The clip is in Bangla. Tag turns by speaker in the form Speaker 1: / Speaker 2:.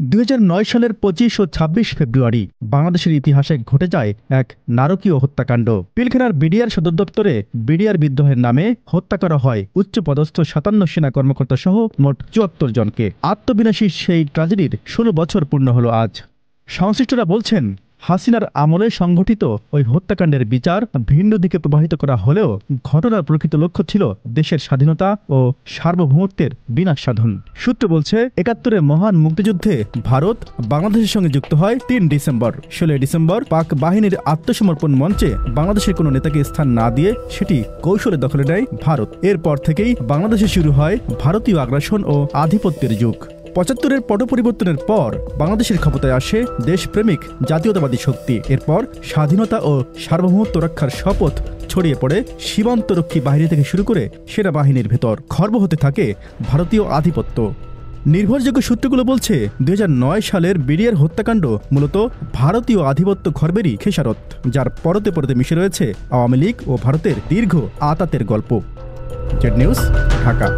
Speaker 1: ২০০৯ সালের ২৫ ও ২৬ ফেব্রুয়ারি বাংলাদেশের ইতিহাসে ঘটে যায় এক নারকীয় হত্যাকাণ্ড। পিলখানার বিডিআর সদর দপ্তরে বিডিআর বিদ্রোহের নামে হত্যা করা হয় উচ্চপদস্থ ৫৭ সেনা কর্মকর্তা সহ মোট ৭৪ জনকে। আত্মবিনাশী সেই ট্র্যাজেডির ১৬ বছর পূর্ণ হলো আজ। সংশ্লিষ্টরা বলছেন, হাসিনার আমলে সংঘটিত ওই হত্যাকাণ্ডের বিচার ভিন্ন দিকে প্রবাহিত করা হলেও ঘটনার প্রকৃত লক্ষ্য ছিল দেশের স্বাধীনতা ও সার্বভৌমত্বের বিনাশ সাধন। সূত্র বলছে, ৭১-এ মহান মুক্তিযুদ্ধে ভারত বাংলাদেশের সঙ্গে যুক্ত হয় ৩ ডিসেম্বর। ১৬ ডিসেম্বর পাক বাহিনীর আত্মসমর্পণ মঞ্চে বাংলাদেশের কোনো নেতাকে স্থান না দিয়ে সেটি কৌশলে দখলে নেয় ভারত। এরপর থেকেই বাংলাদেশে শুরু হয় ভারতীয় আগ্রাসন ও আধিপত্যের যুগ। ৭৫-এর পট পরিবর্তনের পর বাংলাদেশের ক্ষমতায় আসে দেশপ্রেমিক জাতীয়তাবাদী শক্তি। এরপর স্বাধীনতা ও সার্বভৌমত্ব রক্ষার শপথ ছড়িয়ে পড়ে সীমান্তরক্ষী বাহিনী থেকে শুরু করে সেনাবাহিনীর ভেতর। খর্ব হতে থাকে ভারতীয় আধিপত্য। নির্ভরযোগ্য সূত্রগুলো বলছে, ২০০৯ সালের বিডিআর হত্যাকাণ্ড মূলত ভারতীয় আধিপত্য খর্বেরই খেসারত, যার পরতে পরতে মিশে রয়েছে আওয়ামী লীগ ও ভারতের দীর্ঘ আঁতাতের গল্প। Z news, Dhaka.